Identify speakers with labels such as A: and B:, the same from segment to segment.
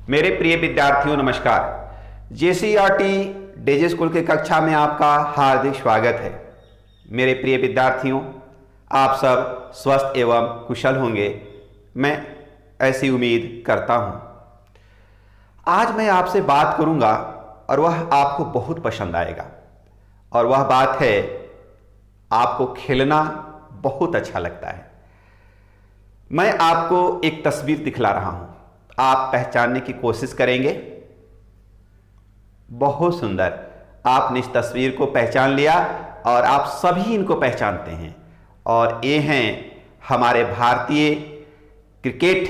A: मेरे प्रिय विद्यार्थियों नमस्कार। जेसीईआरटी डेजे स्कूल की कक्षा में आपका हार्दिक स्वागत है। मेरे प्रिय विद्यार्थियों, आप सब स्वस्थ एवं कुशल होंगे, मैं ऐसी उम्मीद करता हूं। आज मैं आपसे बात करूंगा और वह आपको बहुत पसंद आएगा, और वह बात है आपको खेलना बहुत अच्छा लगता है। मैं आपको एक तस्वीर दिखला रहा हूं, आप पहचानने की कोशिश करेंगे। बहुत सुंदर, आपने इस तस्वीर को पहचान लिया और आप सभी इनको पहचानते हैं। और ये हैं हमारे भारतीय क्रिकेट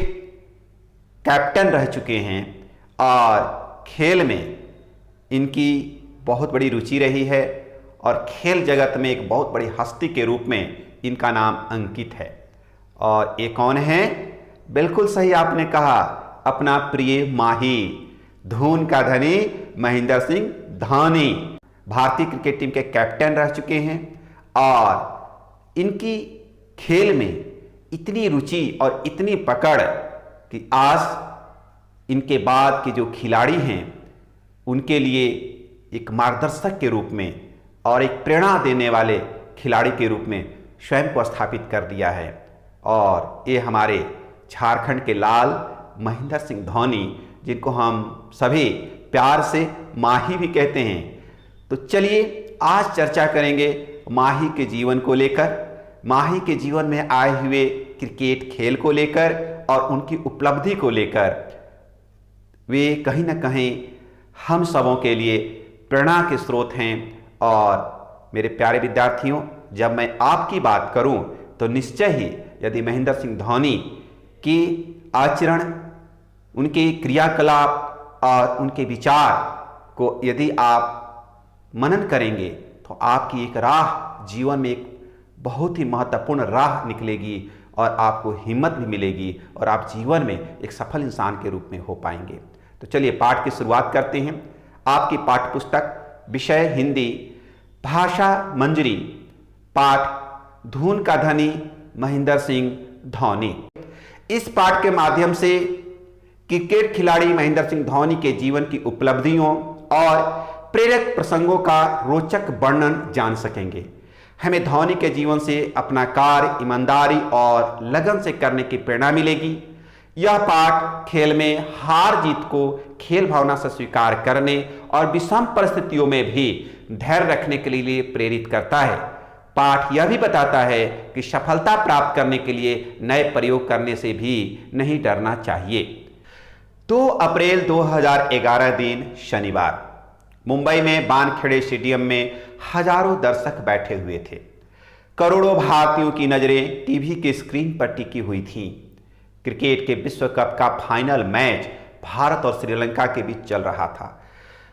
A: कैप्टन रह चुके हैं और खेल में इनकी बहुत बड़ी रुचि रही है और खेल जगत में एक बहुत बड़ी हस्ती के रूप में इनका नाम अंकित है। और ये कौन है? बिल्कुल सही आपने कहा, अपना प्रिय माही, धून का धनी महेंद्र सिंह धोनी भारतीय क्रिकेट टीम के कैप्टन रह चुके हैं। और इनकी खेल में इतनी रुचि और इतनी पकड़ कि आज इनके बाद के जो खिलाड़ी हैं उनके लिए एक मार्गदर्शक के रूप में और एक प्रेरणा देने वाले खिलाड़ी के रूप में स्वयं को स्थापित कर दिया है। और ये हमारे झारखंड के लाल महेंद्र सिंह धोनी, जिनको हम सभी प्यार से माही भी कहते हैं। तो चलिए आज चर्चा करेंगे माही के जीवन को लेकर, माही के जीवन में आए हुए क्रिकेट खेल को लेकर और उनकी उपलब्धि को लेकर। वे कहीं ना कहीं हम सबों के लिए प्रेरणा के स्रोत हैं। और मेरे प्यारे विद्यार्थियों, जब मैं आपकी बात करूं तो निश्चय ही यदि महेंद्र सिंह धोनी की आचरण, उनके क्रियाकलाप और उनके विचार को यदि आप मनन करेंगे तो आपकी एक राह, जीवन में एक बहुत ही महत्वपूर्ण राह निकलेगी और आपको हिम्मत भी मिलेगी और आप जीवन में एक सफल इंसान के रूप में हो पाएंगे। तो चलिए पाठ की शुरुआत करते हैं। आपकी पाठ्य पुस्तक विषय हिंदी, भाषा मंजरी, पाठ धून का धनी महेंद्र सिंह धोनी। इस पाठ के माध्यम से क्रिकेट खिलाड़ी महेंद्र सिंह धोनी के जीवन की उपलब्धियों और प्रेरक प्रसंगों का रोचक वर्णन जान सकेंगे। हमें धोनी के जीवन से अपना कार्य ईमानदारी और लगन से करने की प्रेरणा मिलेगी। यह पाठ खेल में हार जीत को खेल भावना से स्वीकार करने और विषम परिस्थितियों में भी धैर्य रखने के लिए प्रेरित करता है। पाठ यह भी बताता है कि सफलता प्राप्त करने के लिए नए प्रयोग करने से भी नहीं डरना चाहिए। 2 अप्रैल 2011 दिन शनिवार, मुंबई में वानखेड़े स्टेडियम में हजारों दर्शक बैठे हुए थे। करोड़ों भारतीयों की नजरें टीवी के स्क्रीन पर टिकी हुई थीं। क्रिकेट के विश्व कप का फाइनल मैच भारत और श्रीलंका के बीच चल रहा था।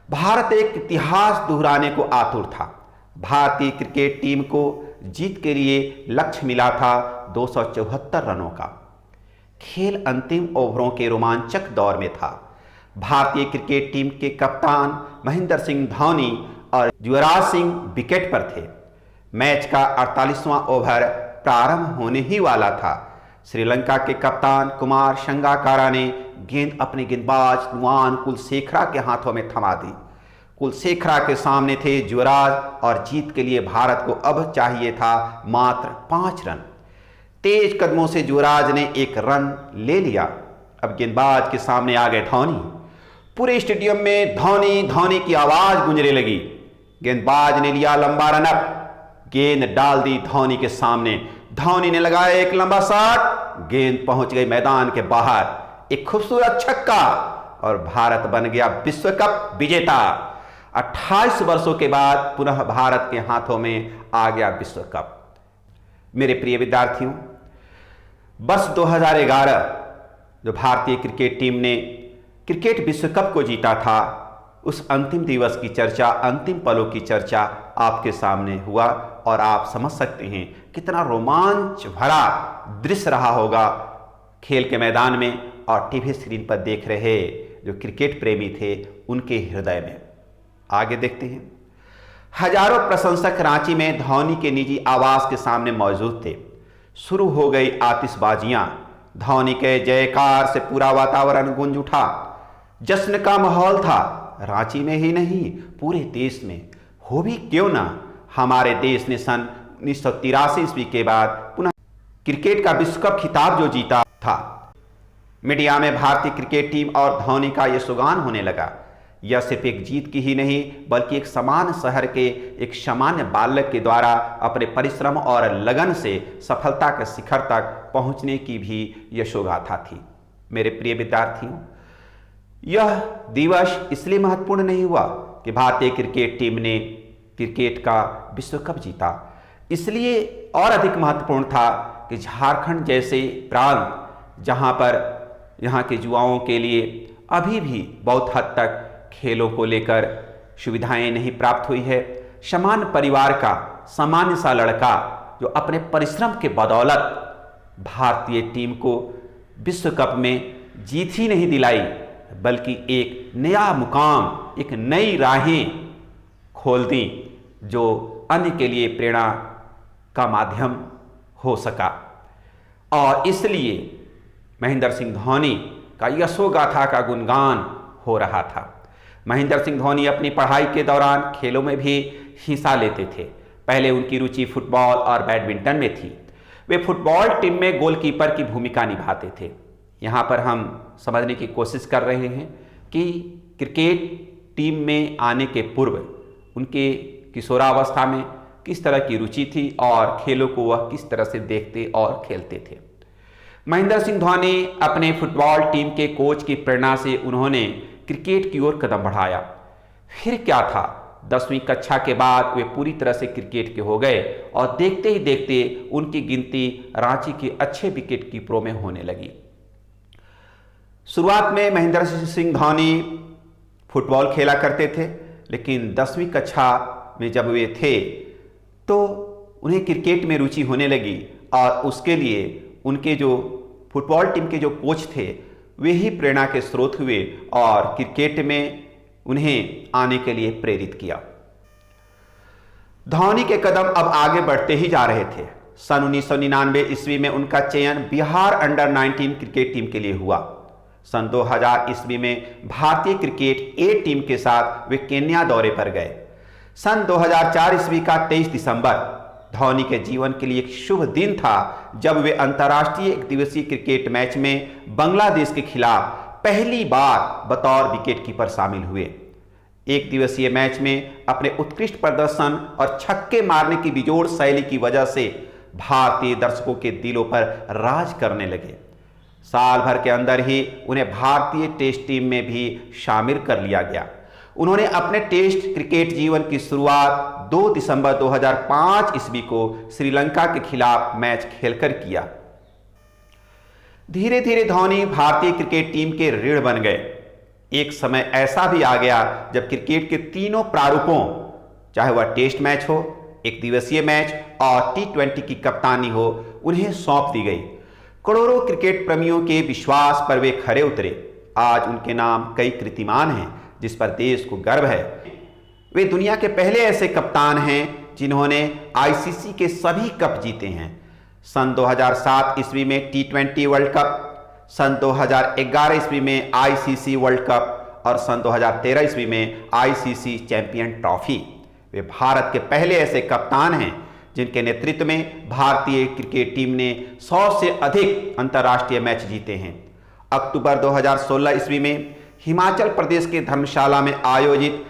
A: भारत एक इतिहास दोहराने को आतुर था। भारतीय क्रिकेट टीम को जीत के लिए लक्ष्य मिला था 274 रनों का। खेल अंतिम ओवरों के रोमांचक दौर में था। भारतीय क्रिकेट टीम के कप्तान महेंद्र सिंह धोनी और युवराज सिंह विकेट पर थे। मैच का 48वां ओवर प्रारंभ होने ही वाला था। श्रीलंका के कप्तान कुमार संगकारा ने गेंद अपने गेंदबाज नुआन कुलशेखरा के हाथों में थमा दी। कुलशेखरा के सामने थे युवराज और जीत के लिए भारत को अब चाहिए था मात्र 5 रन। तेज कदमों से युवराज ने 1 रन ले लिया। अब गेंदबाज के सामने आ गए धोनी। पूरे स्टेडियम में धोनी धोनी की आवाज गूंजने लगी। गेंदबाज ने लिया लंबा रन अप, गेंद डाल दी धोनी के सामने। धोनी ने लगाया एक लंबा शॉट, गेंद पहुंच गई मैदान के बाहर। एक खूबसूरत छक्का और भारत बन गया विश्व कप विजेता। 28 वर्षों के बाद पुनः भारत के हाथों में आ गया विश्व कप। मेरे प्रिय विद्यार्थियों, वर्ष 2011 जो भारतीय क्रिकेट टीम ने क्रिकेट विश्व कप को जीता था, उस अंतिम दिवस की चर्चा, अंतिम पलों की चर्चा आपके सामने हुआ और आप समझ सकते हैं कितना रोमांच भरा दृश्य रहा होगा खेल के मैदान में और टीवी स्क्रीन पर देख रहे जो क्रिकेट प्रेमी थे उनके हृदय में। आगे देखते हैं। हजारों प्रशंसक रांची में धोनी के निजी आवास के सामने मौजूद थे। शुरू हो गई आतिशबाजियां। धोनी के जयकार से पूरा वातावरण गूंज उठा। जश्न का माहौल था, रांची में ही नहीं पूरे देश में। हो भी क्यों ना, हमारे देश ने सन 1983 ईस्वी के बाद पुनः क्रिकेट का विश्व कप खिताब जो जीता था। मीडिया में भारतीय क्रिकेट टीम और धोनी का यशोगान होने लगा। यह सिर्फ एक जीत की ही नहीं बल्कि एक समान शहर के एक सामान्य बालक के द्वारा अपने परिश्रम और लगन से सफलता के शिखर तक पहुंचने की भी यशोगाथा थी। मेरे प्रिय विद्यार्थियों, यह दिवस इसलिए महत्वपूर्ण नहीं हुआ कि भारतीय क्रिकेट टीम ने क्रिकेट का विश्व कप जीता, इसलिए और अधिक महत्वपूर्ण था कि झारखंड जैसे प्रांत जहां पर यहाँ के युवाओं के लिए अभी भी बहुत हद तक खेलों को लेकर सुविधाएं नहीं प्राप्त हुई है, सामान्य परिवार का सामान्य सा लड़का जो अपने परिश्रम के बदौलत भारतीय टीम को विश्व कप में जीत ही नहीं दिलाई बल्कि एक नया मुकाम, एक नई राहें खोल दी जो अन्य के लिए प्रेरणा का माध्यम हो सका। और इसलिए महेंद्र सिंह धोनी का यशोगाथा का गुणगान हो रहा था। महेंद्र सिंह धोनी अपनी पढ़ाई के दौरान खेलों में भी हिस्सा लेते थे। पहले उनकी रुचि फुटबॉल और बैडमिंटन में थी। वे फुटबॉल टीम में गोलकीपर की भूमिका निभाते थे। यहाँ पर हम समझने की कोशिश कर रहे हैं कि क्रिकेट टीम में आने के पूर्व उनके किशोरावस्था में किस तरह की रुचि थी और खेलों को वह किस तरह से देखते और खेलते थे। महेंद्र सिंह धोनी अपने फुटबॉल टीम के कोच की प्रेरणा से उन्होंने क्रिकेट की ओर कदम बढ़ाया। फिर क्या था, 10वीं कक्षा के बाद वे पूरी तरह से क्रिकेट के हो गए और देखते ही देखते उनकी गिनती रांची के अच्छे विकेट कीपरों में होने लगी। शुरुआत में महेंद्र सिंह धोनी फुटबॉल खेला करते थे, लेकिन 10वीं कक्षा में जब वे थे तो उन्हें क्रिकेट में रुचि होने लगी और उसके लिए उनके जो फुटबॉल टीम के जो कोच थे वे ही प्रेरणा के स्रोत हुए और क्रिकेट में उन्हें आने के लिए प्रेरित किया। धोनी के कदम अब आगे बढ़ते ही जा रहे थे। सन 1999 ईस्वी में उनका चयन बिहार अंडर 19 क्रिकेट टीम के लिए हुआ। सन 2000 ईस्वी में भारतीय क्रिकेट ए टीम के साथ वे केन्या दौरे पर गए। सन 2004 ईस्वी का 23 दिसंबर धोनी के जीवन के लिए एक शुभ दिन था जब वे अंतर्राष्ट्रीय एक दिवसीय क्रिकेट मैच में बांग्लादेश के खिलाफ पहली बार बतौर विकेट कीपर शामिल हुए। एक दिवसीय मैच में अपने उत्कृष्ट प्रदर्शन और छक्के मारने की बेजोड़ शैली की वजह से भारतीय दर्शकों के दिलों पर राज करने लगे। साल भर के अंदर ही उन्हें भारतीय टेस्ट टीम में भी शामिल कर लिया गया। उन्होंने अपने टेस्ट क्रिकेट जीवन की शुरुआत 2 दिसंबर 2005 ईस्वी को श्रीलंका के खिलाफ मैच खेलकर किया। धीरे धीरे धोनी भारतीय क्रिकेट टीम के रीढ़ बन गए। एक समय ऐसा भी आ गया जब क्रिकेट के तीनों प्रारूपों, चाहे वह टेस्ट मैच हो, एक दिवसीय मैच और T20 की कप्तानी हो, उन्हें सौंप दी गई। करोड़ों क्रिकेट प्रेमियों के विश्वास पर वे खरे उतरे। आज उनके नाम कई कीर्तिमान हैं जिस पर देश को गर्व है। वे दुनिया के पहले ऐसे कप्तान हैं जिन्होंने ICC के सभी कप जीते हैं। सन 2007 ईस्वी में T20 वर्ल्ड कप, सन 2011 ईस्वी में ICC वर्ल्ड कप और सन 2013 ईस्वी में ICC चैंपियन ट्रॉफी। वे भारत के पहले ऐसे कप्तान हैं जिनके नेतृत्व में भारतीय क्रिकेट टीम ने 100 से अधिक अंतर्राष्ट्रीय मैच जीते हैं। अक्टूबर 2016 ईस्वी में हिमाचल प्रदेश के धर्मशाला में आयोजित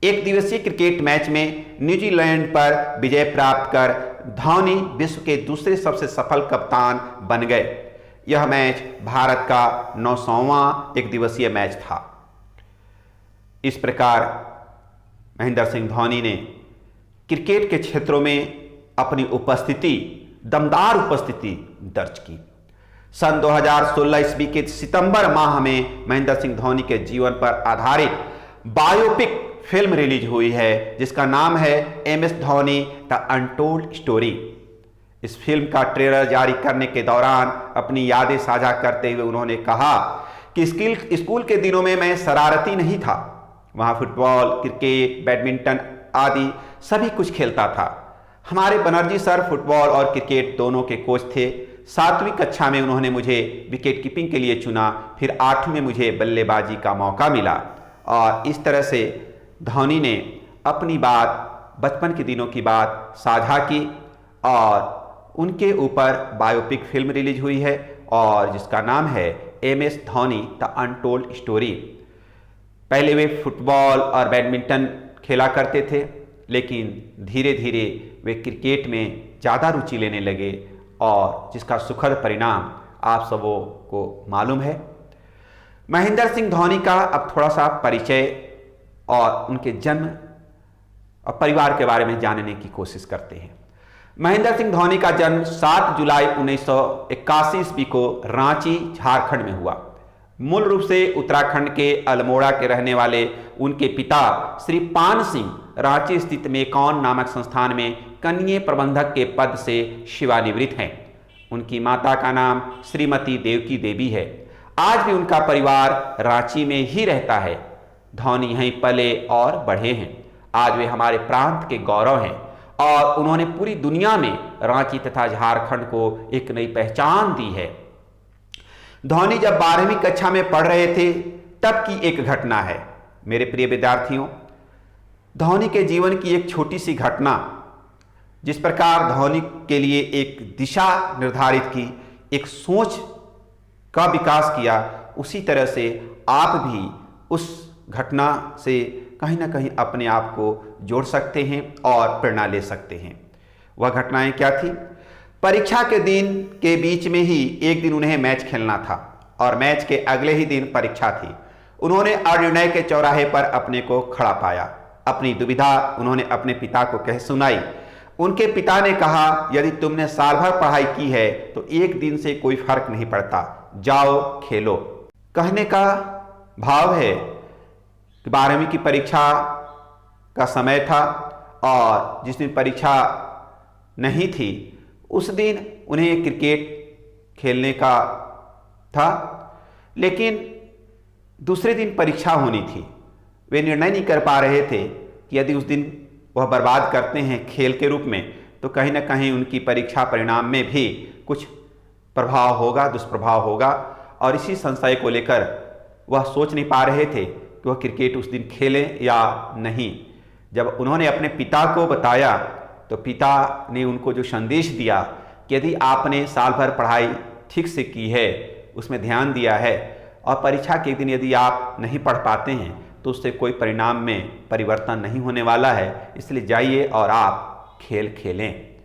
A: एक दिवसीय क्रिकेट मैच में न्यूजीलैंड पर विजय प्राप्त कर धोनी विश्व के दूसरे सबसे सफल कप्तान बन गए। यह मैच भारत का 900वां एक दिवसीय मैच था। इस प्रकार महेंद्र सिंह धोनी ने क्रिकेट के क्षेत्रों में अपनी उपस्थिति, दमदार उपस्थिति दर्ज की। सन 2016 ईस्वी के सितंबर माह में महेंद्र सिंह धोनी के जीवन पर आधारित बायोपिक फिल्म रिलीज हुई है जिसका नाम है MS Dhoni the untold story. इस फिल्म का ट्रेलर जारी करने के दौरान अपनी यादें साझा करते हुए उन्होंने कहा कि स्कूल के दिनों में मैं शरारती नहीं था। वहाँ फुटबॉल, क्रिकेट, बैडमिंटन आदि सभी कुछ खेलता था। हमारे बनर्जी सर फुटबॉल और क्रिकेट दोनों के कोच थे। 7वीं कक्षा में उन्होंने मुझे विकेट कीपिंग के लिए चुना, फिर 8वीं में मुझे बल्लेबाजी का मौका मिला। और इस तरह से धोनी ने अपनी बात, बचपन के दिनों की बात साझा की और उनके ऊपर बायोपिक फिल्म रिलीज हुई है और जिसका नाम है MS Dhoni the untold story. पहले वे फुटबॉल और बैडमिंटन खेला करते थे, लेकिन धीरे धीरे वे क्रिकेट में ज़्यादा रुचि लेने लगे और जिसका सुखद परिणाम आप सबों को मालूम है। महेंद्र सिंह धोनी का अब थोड़ा सा परिचय और उनके जन्म और परिवार के बारे में जानने की कोशिश करते हैं। महेंद्र सिंह धोनी का जन्म 7 जुलाई 1981 ईस्वी को रांची, झारखंड में हुआ। मूल रूप से उत्तराखंड के अल्मोड़ा के रहने वाले उनके पिता श्री पान सिंह रांची स्थित मेकॉन नामक संस्थान में कनीय प्रबंधक के पद से सेवानिवृत्त हैं। उनकी माता का नाम श्रीमती देवकी देवी है। आज भी उनका परिवार रांची में ही रहता है। धोनी यहीं पले और बढ़े हैं। आज वे हमारे प्रांत के गौरव हैं और उन्होंने पूरी दुनिया में रांची तथा झारखंड को एक नई पहचान दी है। धोनी जब 12वीं कक्षा में पढ़ रहे थे तब की एक घटना है। मेरे प्रिय विद्यार्थियों, धोनी के जीवन की एक छोटी सी घटना जिस प्रकार धोनी के लिए एक दिशा निर्धारित की, एक सोच का विकास किया, उसी तरह से आप भी उस घटना से कहीं ना कहीं अपने आप को जोड़ सकते हैं और प्रेरणा ले सकते हैं। वह घटनाएं क्या थी? परीक्षा के दिन के बीच में ही एक दिन उन्हें मैच खेलना था और मैच के अगले ही दिन परीक्षा थी। उन्होंने अनिर्णय के चौराहे पर अपने को खड़ा पाया। अपनी दुविधा उन्होंने अपने पिता को कह सुनाई। उनके पिता ने कहा, यदि तुमने साल भर पढ़ाई की है तो एक दिन से कोई फर्क नहीं पड़ता, जाओ खेलो। कहने का भाव है कि 12वीं की परीक्षा का समय था और जिस दिन परीक्षा नहीं थी उस दिन उन्हें क्रिकेट खेलने का था, लेकिन दूसरे दिन परीक्षा होनी थी। वे निर्णय नहीं कर पा रहे थे कि यदि उस दिन वह बर्बाद करते हैं खेल के रूप में तो कहीं ना कहीं उनकी परीक्षा परिणाम में भी कुछ प्रभाव होगा, दुष्प्रभाव होगा। और इसी संशय को लेकर वह सोच नहीं पा रहे थे कि वह क्रिकेट उस दिन खेलें या नहीं। जब उन्होंने अपने पिता को बताया तो पिता ने उनको जो संदेश दिया कि यदि आपने साल भर पढ़ाई ठीक से की है, उसमें ध्यान दिया है और परीक्षा के दिन यदि आप नहीं पढ़ पाते हैं तो उससे कोई परिणाम में परिवर्तन नहीं होने वाला है, इसलिए जाइए और आप खेल खेलें।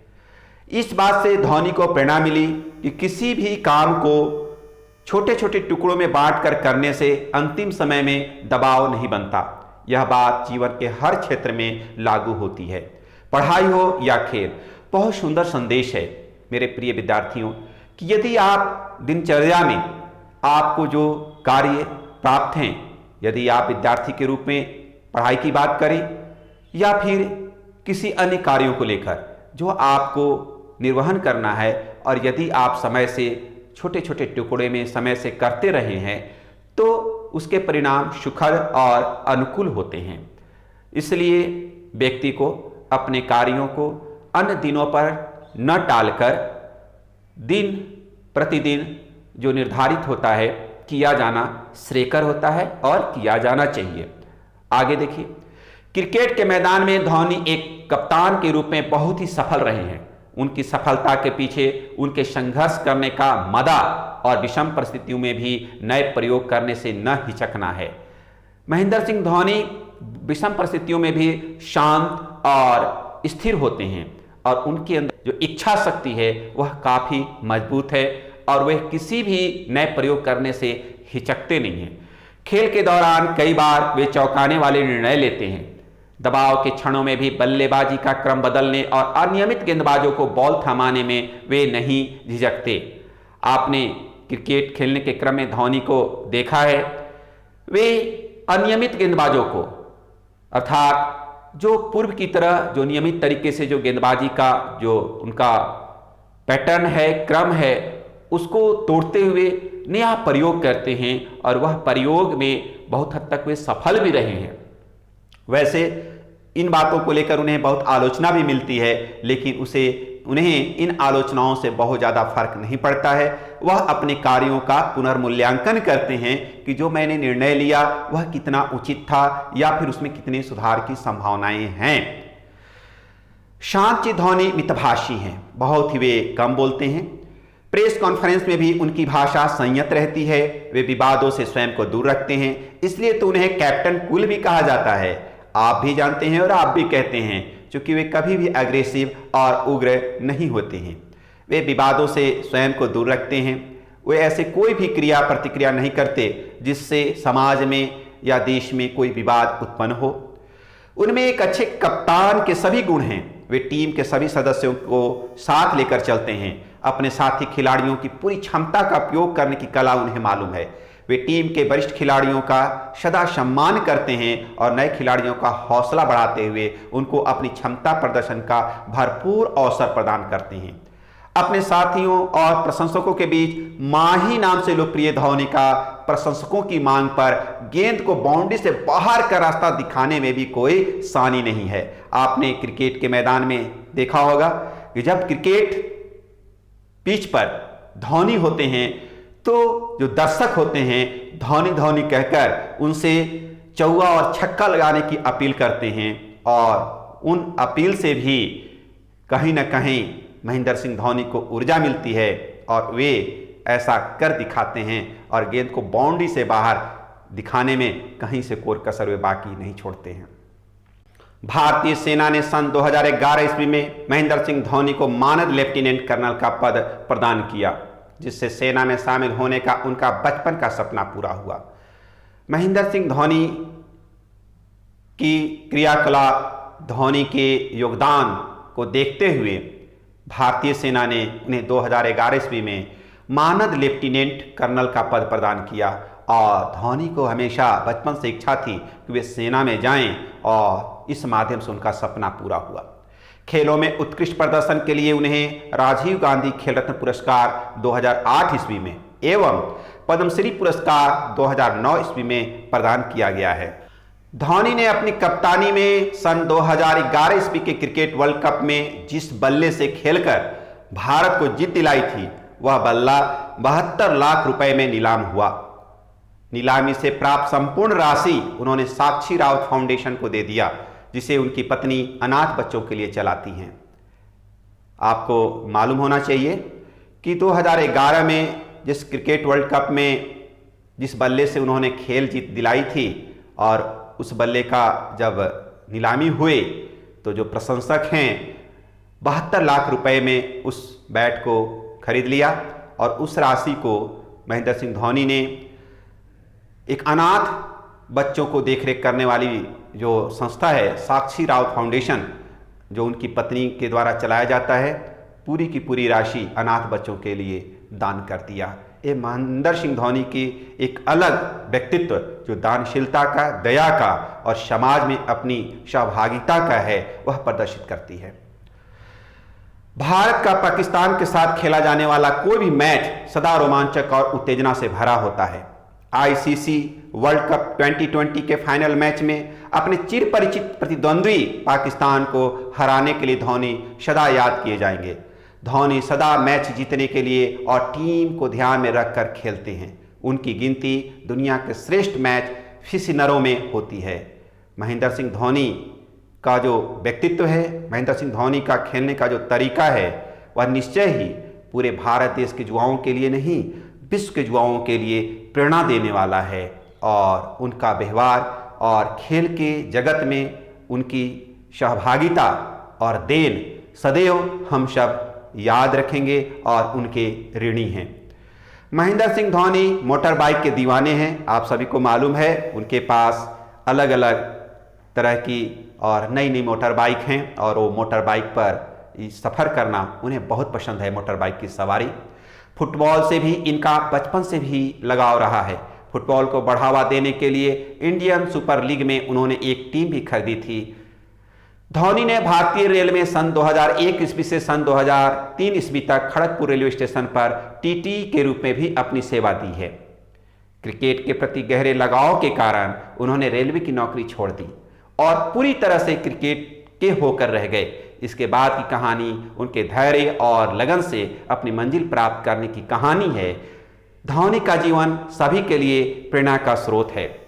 A: इस बात से धोनी को प्रेरणा मिली कि किसी भी काम को छोटे छोटे टुकड़ों में बांटकर करने से अंतिम समय में दबाव नहीं बनता। यह बात जीवन के हर क्षेत्र में लागू होती है, पढ़ाई हो या खेल। बहुत सुंदर संदेश है मेरे प्रिय विद्यार्थियों कि यदि आप दिनचर्या में आपको जो कार्य प्राप्त हैं, यदि आप विद्यार्थी के रूप में पढ़ाई की बात करें या फिर किसी अन्य कार्यों को लेकर जो आपको निर्वहन करना है, और यदि आप समय से छोटे छोटे टुकड़े में समय से करते रहे हैं तो उसके परिणाम सुखद और अनुकूल होते हैं। इसलिए व्यक्ति को अपने कार्यों को अन्य दिनों पर न टालकर दिन प्रतिदिन जो निर्धारित होता है किया जाना श्रेयकर होता है और किया जाना चाहिए। आगे देखिए, क्रिकेट के मैदान में धोनी एक कप्तान के रूप में बहुत ही सफल रहे हैं। उनकी सफलता के पीछे उनके संघर्ष करने का मदा और विषम परिस्थितियों में भी नए प्रयोग करने से न हिचकना है। महेंद्र सिंह धोनी विषम परिस्थितियों में भी शांत और स्थिर होते हैं और उनके अंदर जो इच्छा शक्ति है वह काफ़ी मजबूत है और वे किसी भी नए प्रयोग करने से हिचकते नहीं हैं। खेल के दौरान कई बार वे चौंकाने वाले निर्णय लेते हैं। दबाव के क्षणों में भी बल्लेबाजी का क्रम बदलने और अनियमित गेंदबाजों को बॉल थमाने में वे नहीं झिझकते। आपने क्रिकेट खेलने के क्रम में धोनी को देखा है, वे अनियमित गेंदबाजों को, अर्थात जो पूर्व की तरह जो नियमित तरीके से जो गेंदबाजी का जो उनका पैटर्न है, क्रम है, उसको तोड़ते हुए नया प्रयोग करते हैं और वह प्रयोग में बहुत हद तक वे सफल भी रहे हैं। वैसे इन बातों को लेकर उन्हें बहुत आलोचना भी मिलती है, लेकिन उसे उन्हें इन आलोचनाओं से बहुत ज़्यादा फर्क नहीं पड़ता है। वह अपने कार्यों का पुनर्मूल्यांकन करते हैं कि जो मैंने निर्णय लिया वह कितना उचित था या फिर उसमें कितने सुधार की संभावनाएं हैं। शांति धोनी मितभाषी हैं, बहुत ही वे कम बोलते हैं। प्रेस कॉन्फ्रेंस में भी उनकी भाषा संयत रहती है। वे विवादों से स्वयं को दूर रखते हैं, इसलिए तो उन्हें कैप्टन कूल भी कहा जाता है। आप भी जानते हैं और आप भी कहते हैं, क्योंकि वे कभी भी अग्रेसिव और उग्र नहीं होते हैं। वे विवादों से स्वयं को दूर रखते हैं। वे ऐसे कोई भी क्रिया प्रतिक्रिया नहीं करते जिससे समाज में या देश में कोई विवाद उत्पन्न हो। उनमें एक अच्छे कप्तान के सभी गुण हैं। वे टीम के सभी सदस्यों को साथ लेकर चलते हैं। अपने साथी खिलाड़ियों की पूरी क्षमता का उपयोग करने की कला उन्हें मालूम है। वे टीम के वरिष्ठ खिलाड़ियों का सदा सम्मान करते हैं और नए खिलाड़ियों का हौसला बढ़ाते हुए उनको अपनी क्षमता प्रदर्शन का भरपूर अवसर प्रदान करते हैं। अपने साथियों और प्रशंसकों के बीच माही नाम से लोकप्रिय धोनी का प्रशंसकों की मांग पर गेंद को बाउंड्री से बाहर का रास्ता दिखाने में भी कोई सानी नहीं है। आपने क्रिकेट के मैदान में देखा होगा कि जब क्रिकेट पिच पर धोनी होते हैं तो जो दर्शक होते हैं धोनी धोनी कहकर उनसे चौका और छक्का लगाने की अपील करते हैं और उन अपील से भी कहीं ना कहीं महेंद्र सिंह धोनी को ऊर्जा मिलती है और वे ऐसा कर दिखाते हैं और गेंद को बाउंड्री से बाहर दिखाने में कहीं से कोई कसर वे बाकी नहीं छोड़ते हैं। भारतीय सेना ने सन 2011 ईस्वी में महेंद्र सिंह धोनी को मानद लेफ्टिनेंट कर्नल का पद प्रदान किया, जिससे सेना में शामिल होने का उनका बचपन का सपना पूरा हुआ। महेंद्र सिंह धोनी की क्रियाकलाप, धोनी के योगदान को देखते हुए भारतीय सेना ने उन्हें 2011 ईस्वी में मानद लेफ्टिनेंट कर्नल का पद प्रदान किया और धोनी को हमेशा बचपन से इच्छा थी कि वे सेना में जाएं और इस माध्यम से उनका सपना पूरा हुआ। खेलों में उत्कृष्ट प्रदर्शन के लिए उन्हें राजीव गांधी खेल रत्न पुरस्कार 2008 ईस्वी में एवं पद्मश्री पुरस्कार 2009 ईस्वी में प्रदान किया गया है। धोनी ने अपनी कप्तानी में सन 2011 ईस्वी के क्रिकेट वर्ल्ड कप में जिस बल्ले से खेलकर भारत को जीत दिलाई थी वह बल्ला 72 लाख रुपए में नीलाम हुआ। नीलामी से प्राप्त संपूर्ण राशि उन्होंने साक्षी राउत फाउंडेशन को दे दिया, जिसे उनकी पत्नी अनाथ बच्चों के लिए चलाती हैं। आपको मालूम होना चाहिए कि 2011 में जिस क्रिकेट वर्ल्ड कप में जिस बल्ले से उन्होंने खेल जीत दिलाई थी और उस बल्ले का जब नीलामी हुए तो जो प्रशंसक हैं 72 लाख रुपए में उस बैट को खरीद लिया और उस राशि को महेंद्र सिंह धोनी ने एक अनाथ बच्चों को देखरेख करने वाली जो संस्था है साक्षी राउत फाउंडेशन, जो उनकी पत्नी के द्वारा चलाया जाता है, पूरी की पूरी राशि अनाथ बच्चों के लिए दान कर दिया। ये महेंद्र सिंह धोनी की एक अलग व्यक्तित्व जो दानशीलता का, दया का और समाज में अपनी सहभागिता का है वह प्रदर्शित करती है। भारत का पाकिस्तान के साथ खेला जाने वाला कोई भी मैच सदा रोमांचक और उत्तेजना से भरा होता है। आईसीसी वर्ल्ड कप 2020 के फाइनल मैच में अपने चिर परिचित प्रतिद्वंद्वी पाकिस्तान को हराने के लिए धोनी सदा याद किए जाएंगे। धोनी सदा मैच जीतने के लिए और टीम को ध्यान में रखकर खेलते हैं। उनकी गिनती दुनिया के श्रेष्ठ मैच फिशनरों में होती है। महेंद्र सिंह धोनी का जो व्यक्तित्व है, महेंद्र सिंह धोनी का खेलने का जो तरीका है वह निश्चय ही पूरे भारत देश के युवाओं के लिए नहीं, विश्व के युवाओं के लिए प्रेरणा देने वाला है। और उनका व्यवहार और खेल के जगत में उनकी सहभागिता और देन सदैव हम सब याद रखेंगे और उनके ऋणी हैं। महेंद्र सिंह धोनी मोटर बाइक के दीवाने हैं। आप सभी को मालूम है उनके पास अलग अलग तरह की और नई नई मोटर बाइक हैं और वो मोटर बाइक पर सफ़र करना उन्हें बहुत पसंद है, मोटर बाइक की सवारी। फुटबॉल से भी इनका बचपन से भी लगाव रहा है। फुटबॉल को बढ़ावा देने के लिए इंडियन सुपर लीग में उन्होंने एक टीम भी खरीदी थी। धोनी ने भारतीय रेल में सन 2001 ईस्वी से सन 2003 ईस्वी तक खड़गपुर रेलवे स्टेशन पर टीटी के रूप में भी अपनी सेवा दी है। क्रिकेट के प्रति गहरे लगाव के कारण उन्होंने रेलवे की नौकरी छोड़ दी और पूरी तरह से क्रिकेट के होकर रह गए। इसके बाद की कहानी उनके धैर्य और लगन से अपनी मंजिल प्राप्त करने की कहानी है। धोनी का जीवन सभी के लिए प्रेरणा का स्रोत है।